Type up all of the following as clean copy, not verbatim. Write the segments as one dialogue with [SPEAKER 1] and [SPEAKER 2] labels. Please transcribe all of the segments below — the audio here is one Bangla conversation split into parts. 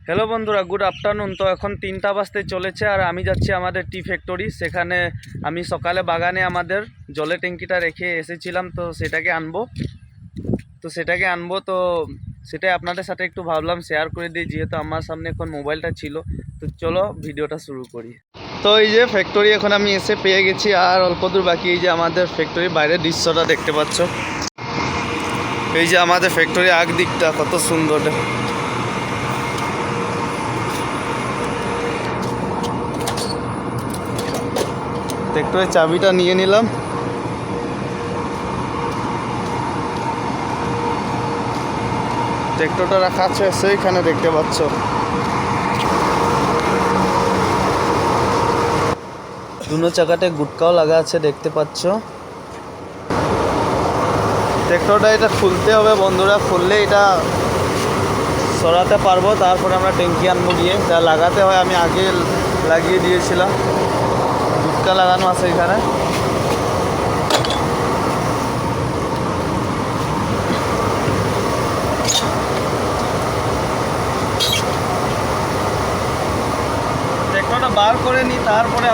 [SPEAKER 1] হ্যালো বন্ধুরা, গুড আফটারনুন। তো এখন 3টা বাজতে চলেছে আর আমি যাচ্ছি আমাদের টি ফ্যাক্টরি। সেখানে আমি সকালে বাগানে আমাদের জলের ট্যাঙ্কিটা রেখে এসেছিলাম, তো সেটাকে আনবো। তো সেটাই আপনাদের সাথে একটু ভাবলাম শেয়ার করে দিই, যেহেতু আমার সামনে এখন মোবাইলটা ছিল। তো চলো ভিডিওটা শুরু করি। তো এই যে ফ্যাক্টরি এখন আমি এসে পেয়ে গেছি, আর অল্প দূর বাকি। এই যে আমাদের ফ্যাক্টরির বাইরের দৃশ্যটা দেখতে পাচ্ছ। এই যে আমাদের ফ্যাক্টরির আগ দিকটা কত সুন্দর। ট্র্যাক্টরের চাবিটা নিয়ে নিলাম। ট্র্যাক্টরটা রাখা আছে সেইখানে, দেখতে পাচ্ছ। দুনো চাকাতে গুটকাও লাগা আছে, দেখতে পাচ্ছ। ট্র্যাক্টরটা এটা খুলতে হবে বন্ধুরা, খুললে এটা সরাতে পারবো। তারপরে আমরা ট্যাঙ্কি আনবো গিয়ে। যা লাগাতে হয় আমি আগে লাগিয়ে দিয়েছিলাম, গুটকা লাগানো আছে এখানে। ট্র্যাক্টরটা বার করে নিই, তারপরে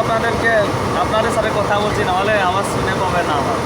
[SPEAKER 1] আপনাদের সাথে কথা বলছি, নাহলে আওয়াজ শুনে পাবে না আমার।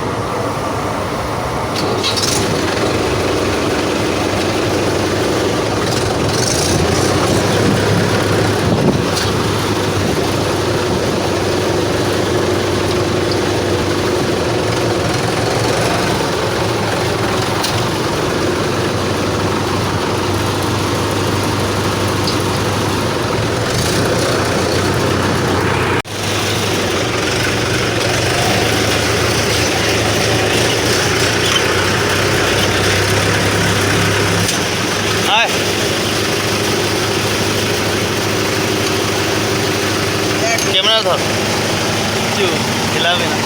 [SPEAKER 1] ক্যামেরা ধর, কিছু খেলাবে না।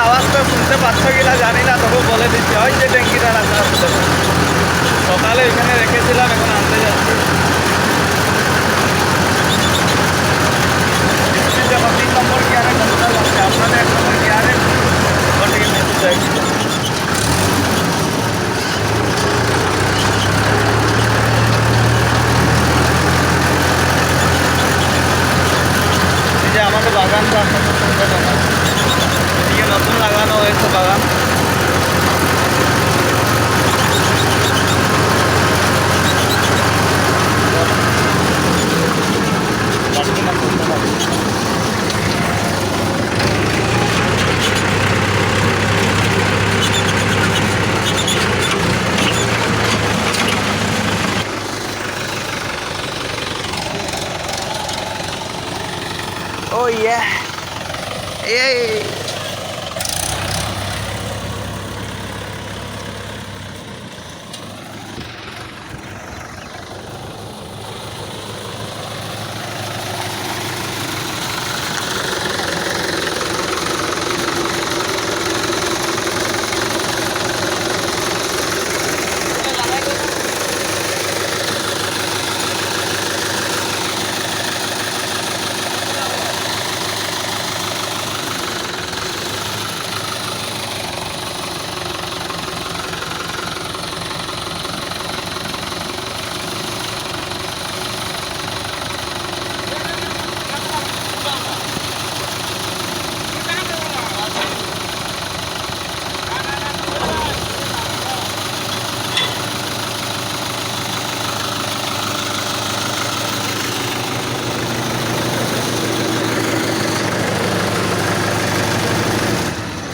[SPEAKER 1] আওয়াজটা শুনতে পাচ্ছ কিনা জানি না, তবু বলে দিচ্ছি। হয় যে ট্যাঙ্কিটা রাখা আছে, সকালে এখানে রেখেছিলাম, এখন আনতে যাচ্ছি। যখন 3 নম্বর গিয়ারে কতটা লাগছে, আপনাদের 1 নম্বর গিয়ারে ওটিকে মেসেজ চাইছি। এই যে আমাদের বাগানটা কত সুন্দর বাগান, এদিকে নতুন লাগানো হয়েছে বাগান। Oh yeah. Hey.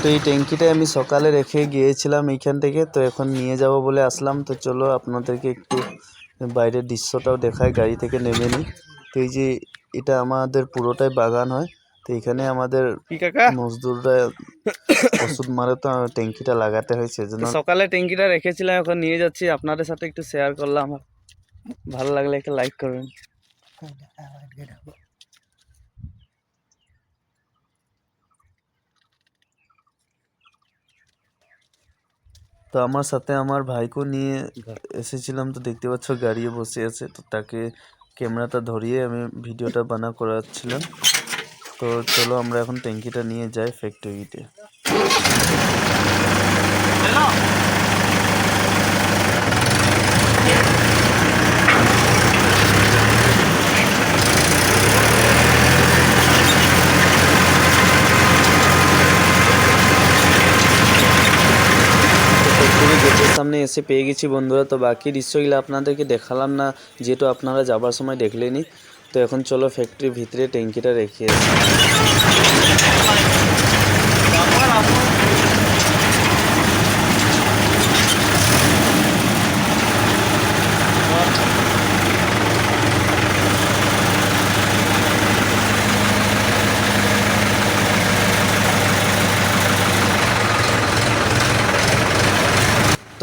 [SPEAKER 1] তো এই ট্যাঙ্কিটাই আমি সকালে রেখে গিয়েছিলাম এইখান থেকে, তো এখন নিয়ে যাব বলে আসলাম। তো চলো আপনাদেরকে একটু বাইরের দৃশ্যটাও দেখায়, গাড়ি থেকে নেমে নিই। তো এই যে এটা আমাদের পুরোটাই বাগান হয়, তো এখানে আমাদের
[SPEAKER 2] কি কাকা
[SPEAKER 1] মজদুররা ওষুধ মারে তো ট্যাঙ্কিটা লাগাতে হয়েছে এজন্য
[SPEAKER 2] সকালে ট্যাঙ্কিটা রেখেছিলাম, এখন নিয়ে যাচ্ছি, আপনাদের সাথে একটু শেয়ার করলাম। ভালো লাগলে একটা লাইক করবেন।
[SPEAKER 1] তো আমার সাথে আমার ভাইকেও নিয়ে এসেছিলাম, তো দেখতে পাচ্ছ গাড়িয়ে বসে আছে, তো তাকে ক্যামেরাটা ধরিয়ে আমি ভিডিওটা করাচ্ছিলাম। তো চলো আমরা এখন ট্যাঙ্কিটা নিয়ে যাই ফ্যাক্টরিতে। গেটের সামনে এসে পেয়ে গেছি বন্ধুরা। তো বাকি দৃশ্যগুলো আপনাদেরকে দেখালাম না, যেহেতু আপনারা যাবার সময় দেখলেনি। তো এখন চলো ফ্যাক্টরির ভিতরে ট্যাঙ্কিটা রেখে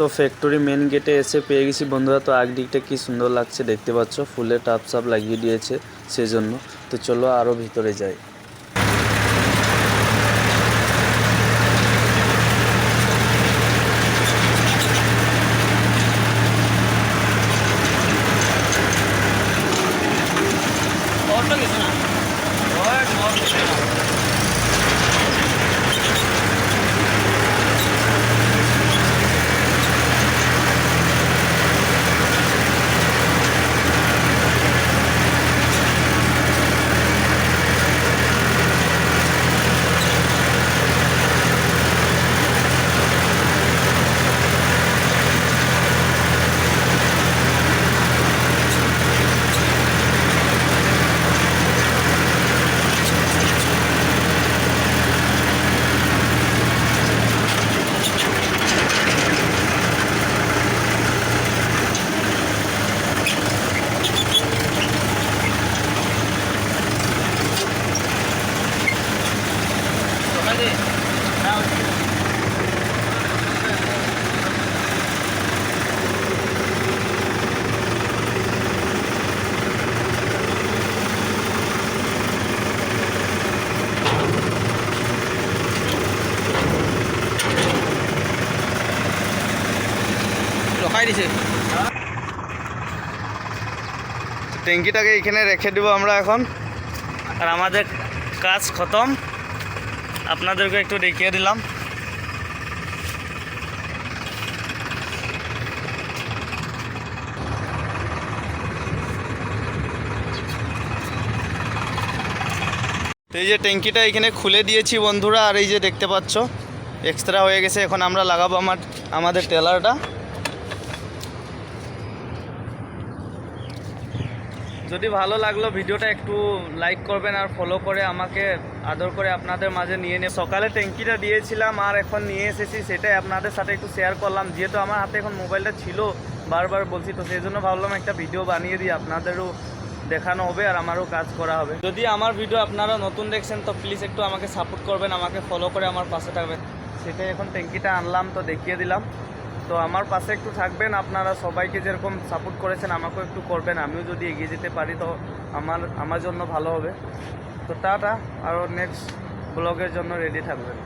[SPEAKER 1] তো ফ্যাক্টরি মেন গেটে এসে পেয়ে গেছি বন্ধুরা। তো দিকটা কি সুন্দর লাগছে দেখতে পাচ্ছ, ফুলের টাপ সাপ লাগিয়ে দিয়েছে সেজন্য। তো চলো আরও ভিতরে যাই। ট্যাঙ্কিটাকে এখানে রেখে দেবো আমরা এখন, আর আমাদের কাজ খতম। আপনাদেরকে একটু দেখিয়ে দিলাম। তো এই যে ট্যাঙ্কিটা এখানে খুলে দিয়েছি বন্ধুরা, আর এই যে দেখতে পাচ্ছ এক্সট্রা হয়ে গেছে। এখন আমরা লাগাবো আমাদের টেলারটা। যদি ভালো লাগলো ভিডিওটা একটু লাইক করবেন আর ফলো করে আমাকে আদর করে আপনাদের মাঝে নিয়ে নিয়ে সকালে ট্যাঙ্কিটা দিয়েছিলাম আর এখন নিয়ে এসেছি, সেটাই আপনাদের সাথে একটু শেয়ার করলাম। যেহেতু আমার হাতে এখন মোবাইলটা ছিল, বারবার বলছি, তো সেই জন্য ভাবলাম একটা ভিডিও বানিয়ে দিই, আপনাদেরও দেখানো হবে আর আমারও কাজ করা হবে। যদি আমার ভিডিও আপনারা নতুন দেখছেন তো প্লিজ একটু আমাকে সাপোর্ট করবেন, আমাকে ফলো করে আমার পাশে থাকবেন। সেটাই এখন ট্যাঙ্কিটা আনলাম, তো দেখিয়ে দিলাম। তো আমার পাশে একটু থাকবেন, আপনারা সবাইকে যেরকম সাপোর্ট করেছেন আমাকেও একটু করবেন। আমিও যদি এগিয়ে যেতে পারি তো আমার জন্য ভালো হবে। তো টাটা, আরও নেক্সট ব্লগের জন্য রেডি থাকবেন।